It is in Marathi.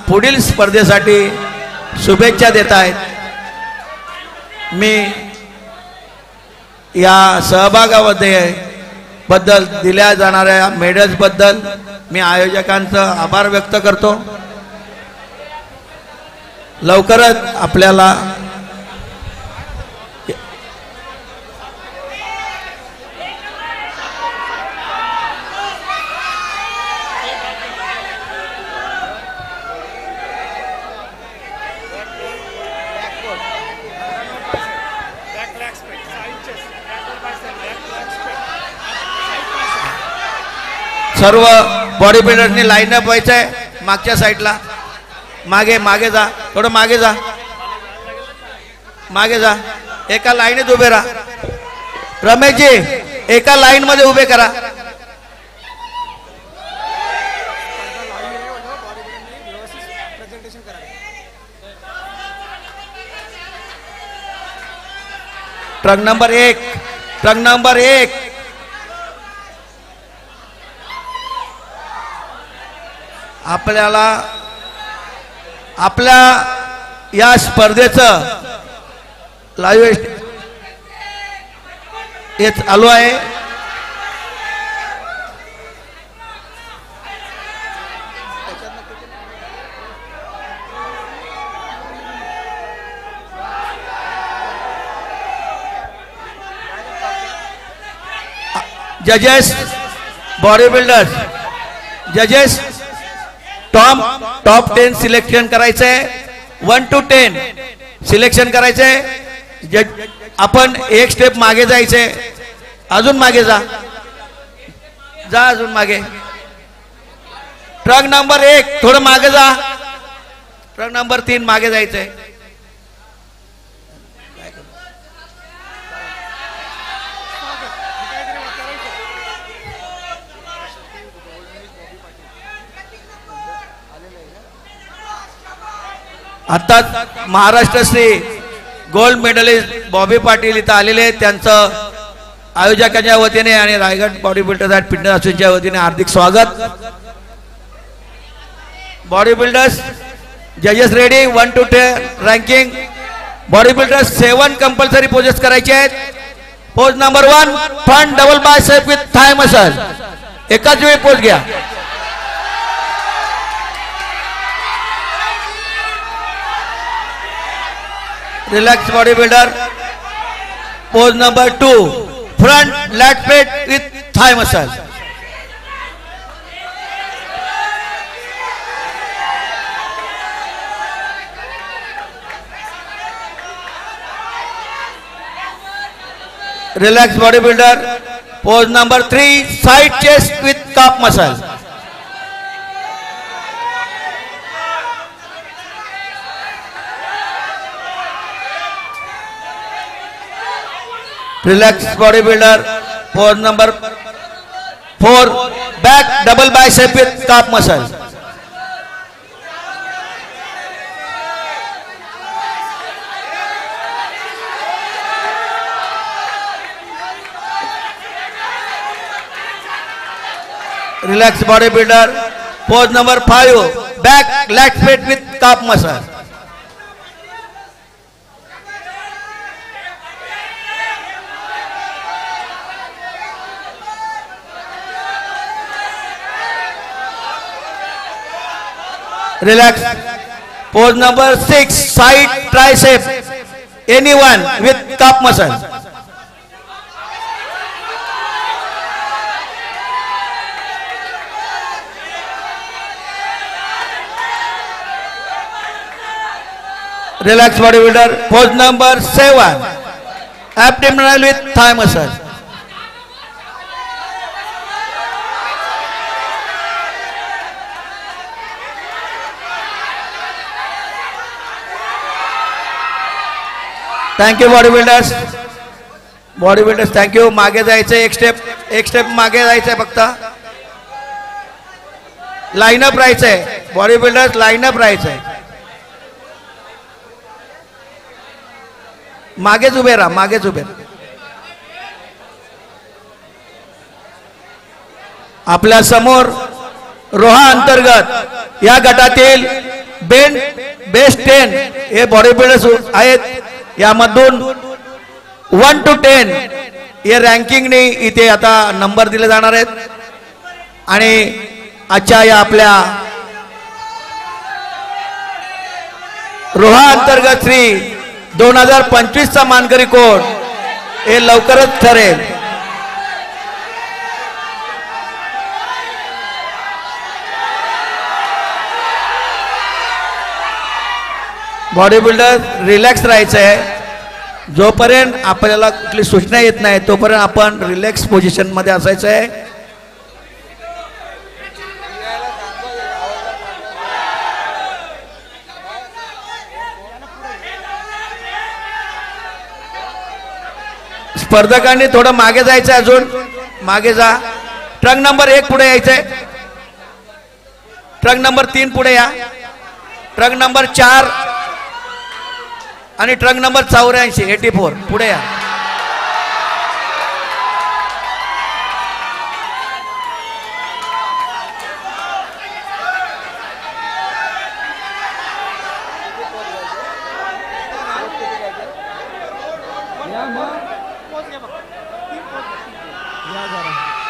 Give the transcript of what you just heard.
पुढील स्पर्धेसाठी शुभेच्छा देत आहेत। मी या सहभागामध्ये बद्दल दिल्या जाणाऱ्या मेडल्स बद्दल मी आयोजकांचं आभार व्यक्त करतो। लवकरच आपल्याला सर्व बॉडी बिल्डर्सनी लाईन अप व्हायचंय। मागच्या साईडला मागे मागे जा, थोडं मागे जा, मागे जा, एका लाईनीत उभे राहा। रमेशजी एका लाईन मध्ये उभे करा। ट्रक नंबर 1, ट्रक नंबर 1 आपल्याला आपल्या या स्पर्धेचं लाईव्ह हे चालू आहे। जजेस बॉडी बिल्डर्स जजेस टॉप 10 सिलेक्शन करायचंय। 1 to 10 सिलेक्शन करायचंय। आपण एक स्टेप मागे जायचंय, अजून मागे जा, जा अजून मागे। ट्रक नंबर 1 थोडं मागे जा, ट्रक नंबर 3 मागे जायचंय। आता Maharashtra Shri gold medallist Bobby Patil इथं आलेले आहेत। त्यांचं आयोजकांच्या वतीने आणि Raigad body builders and fitness असोसिएशनच्या वतीने हार्दिक स्वागत। बॉडी बिल्डर्स जजेस ready. 1 to 10 ranking. Bodybuilders 7 compulsory poses करायचे आहेत। Pose number 1 front double bicep with thigh muscle, एकाच वेळी पोज घ्या। Relax bodybuilder. Pose number 2 front lat plate with thigh muscle. Relax bodybuilder. Pose number 3 side chest with calf muscle. Relax bodybuilder. Pose number 4 back double bicep with calf muscle. Relax bodybuilder. Pose number 5 back leg split with calf muscle. Relax. Pose number 6 side tricep, anyone with calf muscle. Relax bodybuilder. Pose number 7 abdominal with thigh muscle. Thank you bodybuilders. Bodybuilders thank you. मागे जायचं, एक स्टेप मागे जायचं, फक्त लाईनअप राहायचंय। बॉडीबिल्डर्स लाईनअप राहायचंय, मागेच उभे राहा, मागेच उभे राहा। आपल्या समोर रोहा अंतर्गत या गटातील बेस्ट 10 हे बॉडी बिल्डर्स आहेत. यामधून 1 to 10 हे रँकिंगने इथे आता नंबर दिले जाणार आहेत. आणि आजच्या या आपल्या रोहा अंतर्गत श्री 2025 चा मानकरी कोड हे लवकरच ठरेल. बॉडी बिल्डर रिलॅक्स राहायचं आहे. जोपर्यंत आपल्याला कुठली सूचना येत नाही तोपर्यंत आपण रिलॅक्स पोझिशन मध्ये असायचं आहे. स्पर्धकांनी थोडं मागे जायचं, अजून मागे जा. ट्रक नंबर 1 पुढे यायचंय. ट्रक नंबर 3 पुढे या. ट्रक नंबर 4 आणि ट्रक नंबर 84 पुढे या. या जरा